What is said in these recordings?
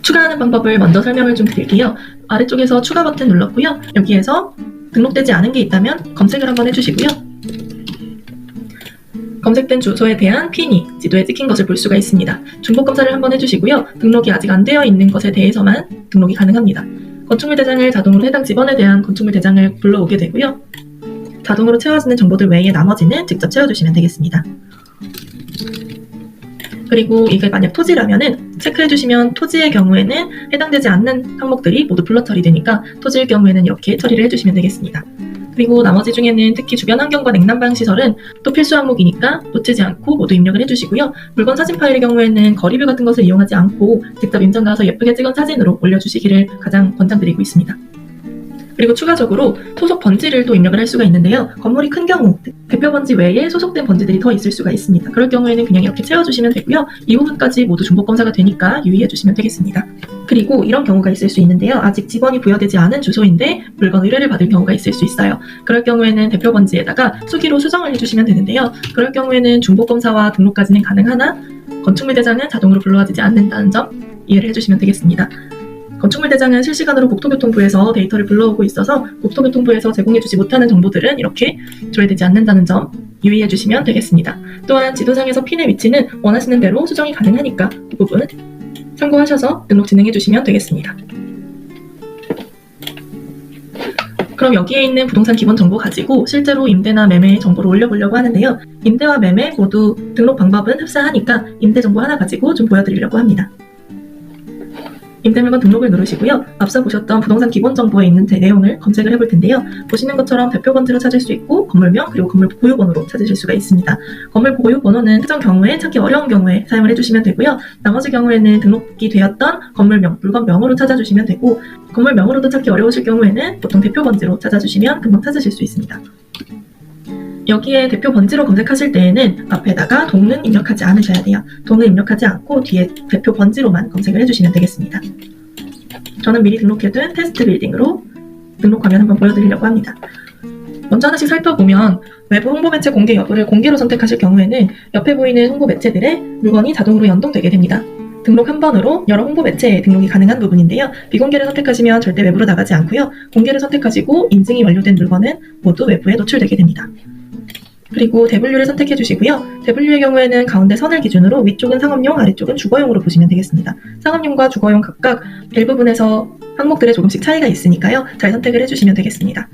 추가하는 방법을 먼저 설명을 좀 드릴게요. 아래쪽에서 추가 버튼 눌렀고요. 여기에서 등록되지 않은 게 있다면 검색을 한번 해주시고요. 검색된 주소에 대한 핀이 지도에 찍힌 것을 볼 수가 있습니다. 중복 검사를 한번 해주시고요. 등록이 아직 안 되어 있는 것에 대해서만 등록이 가능합니다. 건축물 대장을 자동으로 해당 지번에 대한 건축물 대장을 불러오게 되고요. 자동으로 채워지는 정보들 외에 나머지는 직접 채워주시면 되겠습니다. 그리고 이게 만약 토지라면은 체크해주시면 토지의 경우에는 해당되지 않는 항목들이 모두 블러 처리되니까 토지일 경우에는 이렇게 처리를 해주시면 되겠습니다. 그리고 나머지 중에는 특히 주변 환경과 냉난방 시설은 또 필수 항목이니까 놓치지 않고 모두 입력을 해주시고요. 물건 사진 파일의 경우에는 거리뷰 같은 것을 이용하지 않고 직접 임장 가서 예쁘게 찍은 사진으로 올려주시기를 가장 권장드리고 있습니다. 그리고 추가적으로 소속 번지를 또 입력을 할 수가 있는데요. 건물이 큰 경우 대표 번지 외에 소속된 번지들이 더 있을 수가 있습니다. 그럴 경우에는 그냥 이렇게 채워주시면 되고요. 이 부분까지 모두 중복 검사가 되니까 유의해주시면 되겠습니다. 그리고 이런 경우가 있을 수 있는데요. 아직 지번이 부여되지 않은 주소인데 물건 의뢰를 받을 경우가 있을 수 있어요. 그럴 경우에는 대표 번지에다가 수기로 수정을 해주시면 되는데요. 그럴 경우에는 중복 검사와 등록까지는 가능하나 건축물 대장은 자동으로 불러와지지 않는다는 점 이해를 해주시면 되겠습니다. 건축물 대장은 실시간으로 국토교통부에서 데이터를 불러오고 있어서 국토교통부에서 제공해주지 못하는 정보들은 이렇게 조회되지 않는다는 점 유의해주시면 되겠습니다. 또한 지도상에서 핀의 위치는 원하시는 대로 수정이 가능하니까 이 부분 참고하셔서 등록 진행해주시면 되겠습니다. 그럼 여기에 있는 부동산 기본 정보 가지고 실제로 임대나 매매 정보를 올려보려고 하는데요. 임대와 매매 모두 등록 방법은 흡사하니까 임대 정보 하나 가지고 좀 보여드리려고 합니다. 임대물건 등록을 누르시고요. 앞서 보셨던 부동산 기본 정보에 있는 내용을 검색을 해볼 텐데요. 보시는 것처럼 대표 번지로 찾을 수 있고 건물명 그리고 건물 보유번호로 찾으실 수가 있습니다. 건물 보유번호는 특정 경우에 찾기 어려운 경우에 사용을 해주시면 되고요. 나머지 경우에는 등록이 되었던 건물명, 물건명으로 찾아주시면 되고 건물명으로도 찾기 어려우실 경우에는 보통 대표 번지로 찾아주시면 금방 찾으실 수 있습니다. 여기에 대표 번지로 검색하실 때에는 앞에다가 동은 입력하지 않으셔야 돼요. 동은 입력하지 않고 뒤에 대표 번지로만 검색을 해주시면 되겠습니다. 저는 미리 등록해둔 테스트 빌딩으로 등록 화면 한번 보여드리려고 합니다. 먼저 하나씩 살펴보면 외부 홍보 매체 공개 여부를 공개로 선택하실 경우에는 옆에 보이는 홍보 매체들의 물건이 자동으로 연동되게 됩니다. 등록 한 번으로 여러 홍보 매체에 등록이 가능한 부분인데요. 비공개를 선택하시면 절대 외부로 나가지 않고요. 공개를 선택하시고 인증이 완료된 물건은 모두 외부에 노출되게 됩니다. 그리고 대분류를 선택해 주시고요. 대분류의 경우에는 가운데 선을 기준으로 위쪽은 상업용, 아래쪽은 주거용으로 보시면 되겠습니다. 상업용과 주거용 각각 일부분에서 항목들에 조금씩 차이가 있으니까요. 잘 선택을 해주시면 되겠습니다.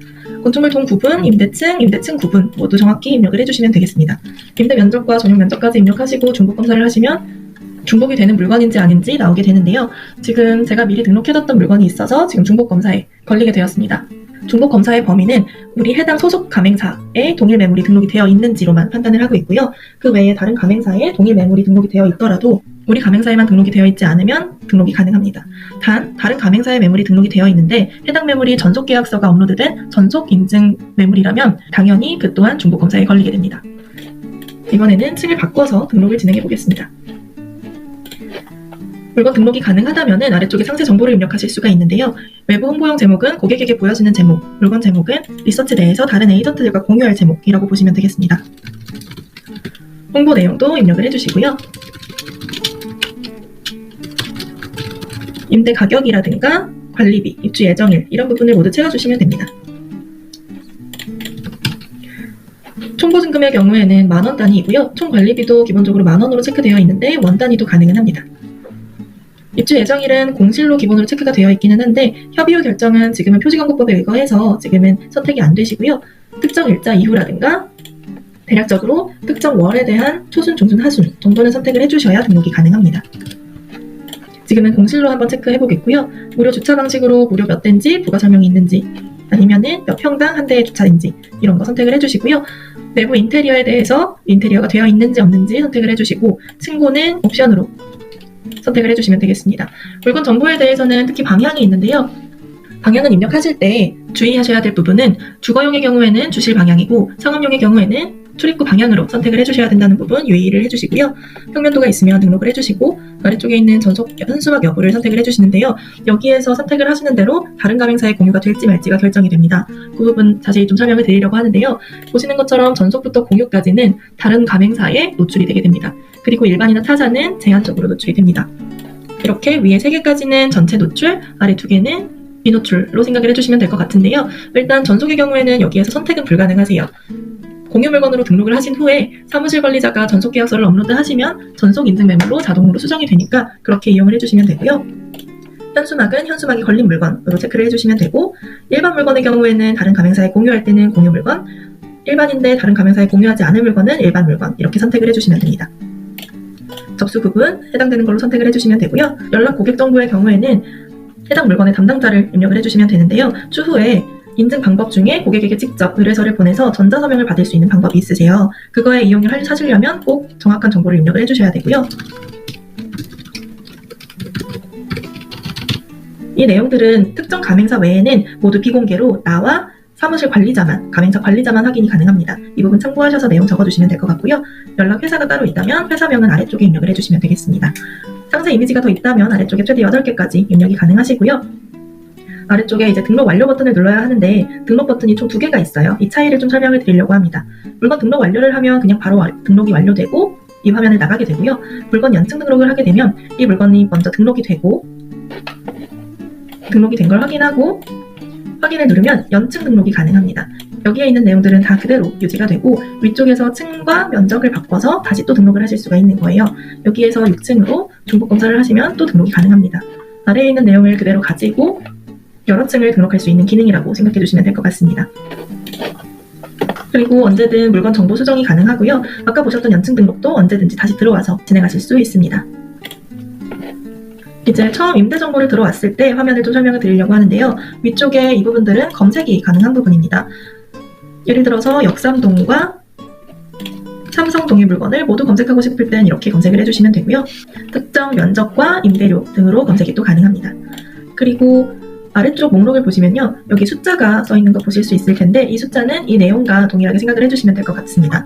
건축물 동 구분, 임대층 구분 모두 정확히 입력을 해주시면 되겠습니다. 임대 면적과 전용 면적까지 입력하시고 중복 검사를 하시면 중복이 되는 물건인지 아닌지 나오게 되는데요. 지금 제가 미리 등록해뒀던 물건이 있어서 지금 중복 검사에 걸리게 되었습니다. 중복 검사의 범위는 우리 해당 소속 가맹사에 동일 매물이 등록이 되어 있는지로만 판단을 하고 있고요. 그 외에 다른 가맹사에 동일 매물이 등록이 되어 있더라도 우리 가맹사에만 등록이 되어 있지 않으면 등록이 가능합니다. 단, 다른 가맹사의 매물이 등록이 되어 있는데 해당 매물이 전속계약서가 업로드된 전속 인증 매물이라면 당연히 그 또한 중복 검사에 걸리게 됩니다. 이번에는 층을 바꿔서 등록을 진행해 보겠습니다. 물건 등록이 가능하다면 아래쪽에 상세 정보를 입력하실 수가 있는데요. 외부 홍보용 제목은 고객에게 보여지는 제목, 물건 제목은 리서치 내에서 다른 에이전트들과 공유할 제목이라고 보시면 되겠습니다. 홍보 내용도 입력을 해주시고요. 임대 가격이라든가 관리비, 입주 예정일 이런 부분을 모두 채워주시면 됩니다. 총 보증금의 경우에는 만원 단위이고요. 총 관리비도 기본적으로 만원으로 체크되어 있는데 원 단위도 가능은 합니다. 입주 예정일은 공실로 기본으로 체크가 되어 있기는 한데 협의 후 결정은 지금은 표지광고법에 의거해서 지금은 선택이 안 되시고요. 특정 일자 이후라든가 대략적으로 특정 월에 대한 초순, 중순, 하순 정도는 선택을 해주셔야 등록이 가능합니다. 지금은 공실로 한번 체크해 보겠고요. 무료 주차 방식으로 무료 몇 대인지 부가 설명이 있는지 아니면은 몇 평당 한 대의 주차인지 이런 거 선택을 해주시고요. 내부 인테리어에 대해서 인테리어가 되어 있는지 없는지 선택을 해주시고 층고는 옵션으로 선택을 해주시면 되겠습니다. 물건 정보에 대해서는 특히 방향이 있는데요. 방향은 입력하실 때 주의하셔야 될 부분은 주거용의 경우에는 주실 방향이고 상업용의 경우에는 출입구 방향으로 선택을 해주셔야 된다는 부분 유의를 해주시고요. 평면도가 있으면 등록을 해주시고 아래쪽에 있는 전속 현수막 여부를 선택을 해주시는데요. 여기에서 선택을 하시는 대로 다른 가맹사에 공유가 될지 말지가 결정이 됩니다. 그 부분 자세히 좀 설명을 드리려고 하는데요. 보시는 것처럼 전속부터 공유까지는 다른 가맹사에 노출이 되게 됩니다. 그리고 일반이나 타사는 제한적으로 노출이 됩니다. 이렇게 위에 3개까지는 전체 노출, 아래 2개는 비노출로 생각을 해주시면 될 것 같은데요. 일단 전속의 경우에는 여기에서 선택은 불가능하세요. 공유 물건으로 등록을 하신 후에 사무실 관리자가 전속 계약서를 업로드하시면 전속 인증 메모로 자동으로 수정이 되니까 그렇게 이용을 해주시면 되고요. 현수막은 현수막이 걸린 물건으로 체크를 해주시면 되고, 일반 물건의 경우에는 다른 가맹사에 공유할 때는 공유 물건, 일반인데 다른 가맹사에 공유하지 않을 물건은 일반 물건, 이렇게 선택을 해주시면 됩니다. 접수 부분 해당되는 걸로 선택을 해주시면 되고요. 연락 고객 정보의 경우에는 해당 물건의 담당자를 입력을 해주시면 되는데요. 추후에 인증 방법 중에 고객에게 직접 의뢰서를 보내서 전자서명을 받을 수 있는 방법이 있으세요. 그거에 이용을 하시려면 꼭 정확한 정보를 입력을 해주셔야 되고요. 이 내용들은 특정 가맹사 외에는 모두 비공개로 나와 사무실 관리자만, 가맹사 관리자만 확인이 가능합니다. 이 부분 참고하셔서 내용 적어주시면 될 것 같고요. 연락 회사가 따로 있다면 회사명은 아래쪽에 입력을 해주시면 되겠습니다. 상세 이미지가 더 있다면 아래쪽에 최대 8개까지 입력이 가능하시고요. 아래쪽에 이제 등록 완료 버튼을 눌러야 하는데 등록 버튼이 총 2개가 있어요. 이 차이를 좀 설명을 드리려고 합니다. 물건 등록 완료를 하면 그냥 바로 등록이 완료되고 이 화면을 나가게 되고요. 물건 연증 등록을 하게 되면 이 물건이 먼저 등록이 되고 등록이 된 걸 확인하고 확인을 누르면 연증 등록이 가능합니다. 여기에 있는 내용들은 다 그대로 유지가 되고 위쪽에서 층과 면적을 바꿔서 다시 또 등록을 하실 수가 있는 거예요. 여기에서 6층으로 중복 검사를 하시면 또 등록이 가능합니다. 아래에 있는 내용을 그대로 가지고 여러 층을 등록할 수 있는 기능이라고 생각해 주시면 될 것 같습니다. 그리고 언제든 물건 정보 수정이 가능하고요. 아까 보셨던 연층 등록도 언제든지 다시 들어와서 진행하실 수 있습니다. 이제 처음 임대 정보를 들어왔을 때 화면을 좀 설명을 드리려고 하는데요. 위쪽에 이 부분들은 검색이 가능한 부분입니다. 예를 들어서 역삼동과 삼성동의 물건을 모두 검색하고 싶을 땐 이렇게 검색을 해주시면 되고요. 특정 면적과 임대료 등으로 검색이 또 가능합니다. 그리고 아래쪽 목록을 보시면요. 여기 숫자가 써있는 거 보실 수 있을 텐데 이 숫자는 이 내용과 동일하게 생각을 해주시면 될 것 같습니다.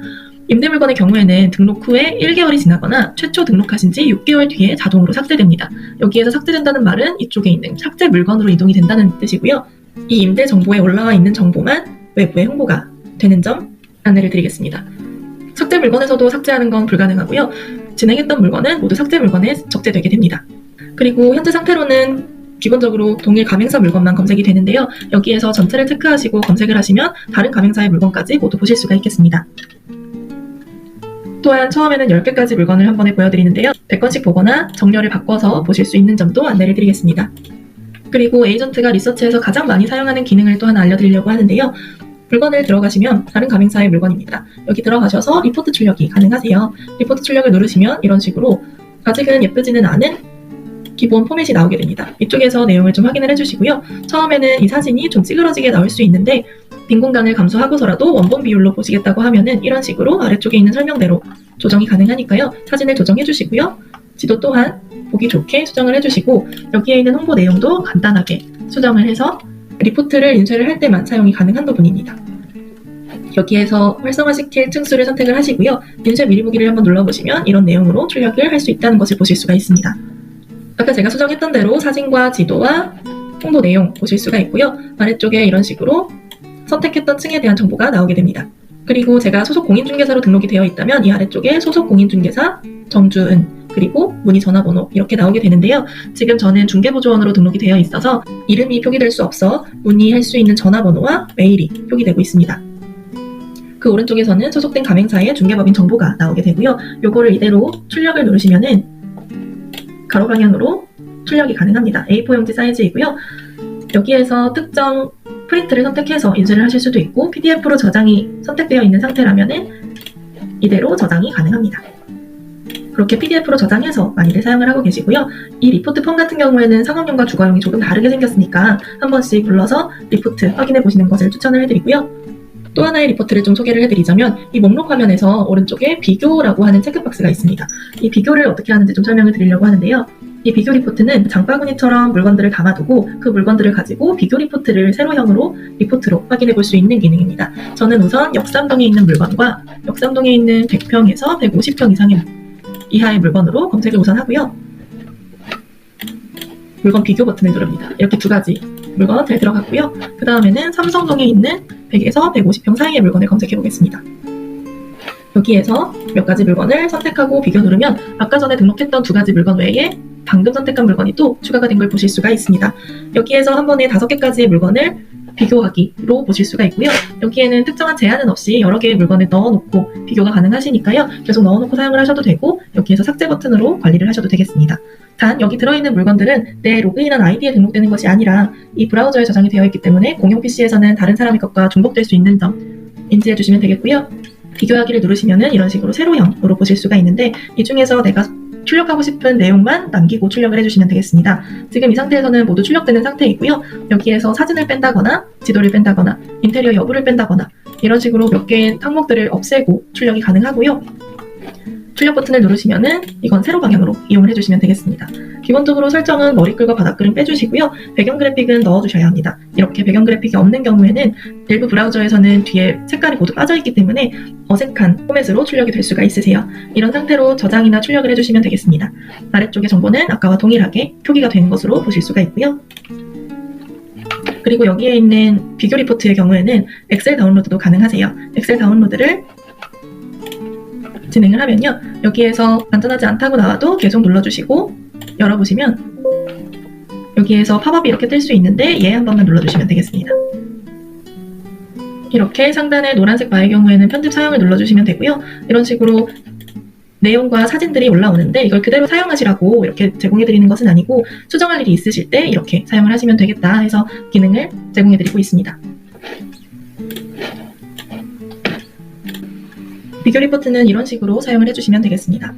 임대 물건의 경우에는 등록 후에 1개월이 지나거나 최초 등록하신 지 6개월 뒤에 자동으로 삭제됩니다. 여기에서 삭제된다는 말은 이쪽에 있는 삭제 물건으로 이동이 된다는 뜻이고요. 이 임대 정보에 올라와 있는 정보만 외부에 홍보가 되는 점 안내를 드리겠습니다. 삭제 물건에서도 삭제하는 건 불가능하고요. 진행했던 물건은 모두 삭제 물건에 적재되게 됩니다. 그리고 현재 상태로는 기본적으로 동일 가맹사 물건만 검색이 되는데요. 여기에서 전체를 체크하시고 검색을 하시면 다른 가맹사의 물건까지 모두 보실 수가 있겠습니다. 또한 처음에는 10개까지 물건을 한 번에 보여드리는데요. 100건씩 보거나 정렬을 바꿔서 보실 수 있는 점도 안내를 드리겠습니다. 그리고 에이전트가 리서치에서 가장 많이 사용하는 기능을 또 하나 알려드리려고 하는데요. 물건을 들어가시면 다른 가맹사의 물건입니다. 여기 들어가셔서 리포트 출력이 가능하세요. 리포트 출력을 누르시면 이런 식으로 아직은 예쁘지는 않은 기본 포맷이 나오게 됩니다. 이쪽에서 내용을 좀 확인을 해주시고요. 처음에는 이 사진이 좀 찌그러지게 나올 수 있는데 빈 공간을 감소하고서라도 원본 비율로 보시겠다고 하면은 이런 식으로 아래쪽에 있는 설명대로 조정이 가능하니까요. 사진을 조정해 주시고요. 지도 또한 보기 좋게 수정을 해주시고 여기에 있는 홍보 내용도 간단하게 수정을 해서 리포트를 인쇄를 할 때만 사용이 가능한 부분입니다. 여기에서 활성화시킬 층수를 선택을 하시고요. 인쇄 미리 보기를 한번 눌러보시면 이런 내용으로 출력을 할 수 있다는 것을 보실 수가 있습니다. 아까 제가 수정했던 대로 사진과 지도와 홍보 내용 보실 수가 있고요. 아래쪽에 이런 식으로 선택했던 층에 대한 정보가 나오게 됩니다. 그리고 제가 소속 공인중개사로 등록이 되어 있다면 이 아래쪽에 소속 공인중개사 정주은 그리고 문의 전화번호 이렇게 나오게 되는데요. 지금 저는 중개보조원으로 등록이 되어 있어서 이름이 표기될 수 없어 문의할 수 있는 전화번호와 메일이 표기되고 있습니다. 그 오른쪽에서는 소속된 가맹사의 중개법인 정보가 나오게 되고요. 요거를 이대로 출력을 누르시면은 가로 방향으로 출력이 가능합니다. A4 용지 사이즈이고요. 여기에서 특정 프린트를 선택해서 인쇄를 하실 수도 있고 PDF로 저장이 선택되어 있는 상태라면은 이대로 저장이 가능합니다. 그렇게 PDF로 저장해서 많이들 사용을 하고 계시고요. 이 리포트 폼 같은 경우에는 상업용과 주거용이 조금 다르게 생겼으니까 한 번씩 불러서 리포트 확인해 보시는 것을 추천을 해드리고요. 또 하나의 리포트를 좀 소개를 해드리자면 이 목록 화면에서 오른쪽에 비교라고 하는 체크박스가 있습니다. 이 비교를 어떻게 하는지 좀 설명을 드리려고 하는데요. 이 비교 리포트는 장바구니처럼 물건들을 담아두고 그 물건들을 가지고 비교 리포트를 세로형으로 리포트로 확인해 볼 수 있는 기능입니다. 저는 우선 역삼동에 있는 물건과 역삼동에 있는 100평에서 150평 이하의 물건으로 검색을 우선 하고요. 물건 비교 버튼을 누릅니다. 이렇게 두 가지 물건 잘 들어갔고요. 그 다음에는 삼성동에 있는 100에서 150평 사이의 물건을 검색해 보겠습니다. 여기에서 몇 가지 물건을 선택하고 비교 누르면 아까 전에 등록했던 두 가지 물건 외에 방금 선택한 물건이 또 추가가 된 걸 보실 수가 있습니다. 여기에서 한 번에 5개까지의 물건을 비교하기로 보실 수가 있고요. 여기에는 특정한 제한은 없이 여러 개의 물건을 넣어놓고 비교가 가능하시니까요. 계속 넣어놓고 사용을 하셔도 되고 여기에서 삭제 버튼으로 관리를 하셔도 되겠습니다. 단 여기 들어있는 물건들은 내 로그인한 아이디에 등록되는 것이 아니라 이 브라우저에 저장이 되어 있기 때문에 공용 PC에서는 다른 사람의 것과 중복될 수 있는 점 인지해 주시면 되겠고요. 비교하기를 누르시면은 이런 식으로 세로형으로 보실 수가 있는데 이 중에서 내가 출력하고 싶은 내용만 남기고 출력을 해주시면 되겠습니다. 지금 이 상태에서는 모두 출력되는 상태이고요. 여기에서 사진을 뺀다거나 지도를 뺀다거나 인테리어 여부를 뺀다거나 이런 식으로 몇 개의 항목들을 없애고 출력이 가능하고요. 출력 버튼을 누르시면은 이건 세로 방향으로 이용을 해주시면 되겠습니다. 기본적으로 설정은 머리글과 바닥글은 빼주시고요. 배경 그래픽은 넣어주셔야 합니다. 이렇게 배경 그래픽이 없는 경우에는 일부 브라우저에서는 뒤에 색깔이 모두 빠져있기 때문에 어색한 포맷으로 출력이 될 수가 있으세요. 이런 상태로 저장이나 출력을 해주시면 되겠습니다. 아래쪽의 정보는 아까와 동일하게 표기가 된 것으로 보실 수가 있고요. 그리고 여기에 있는 비교 리포트의 경우에는 엑셀 다운로드도 가능하세요. 엑셀 다운로드를 진행을 하면요. 여기에서 안전하지 않다고 나와도 계속 눌러주시고 열어보시면 여기에서 팝업이 이렇게 뜰 수 있는데 얘 한 번만 눌러주시면 되겠습니다. 이렇게 상단의 노란색 바의 경우에는 편집 사용을 눌러주시면 되고요. 이런 식으로 내용과 사진들이 올라오는데 이걸 그대로 사용하시라고 이렇게 제공해드리는 것은 아니고 수정할 일이 있으실 때 이렇게 사용을 하시면 되겠다 해서 기능을 제공해드리고 있습니다. 비교 리포트는 이런 식으로 사용을 해주시면 되겠습니다.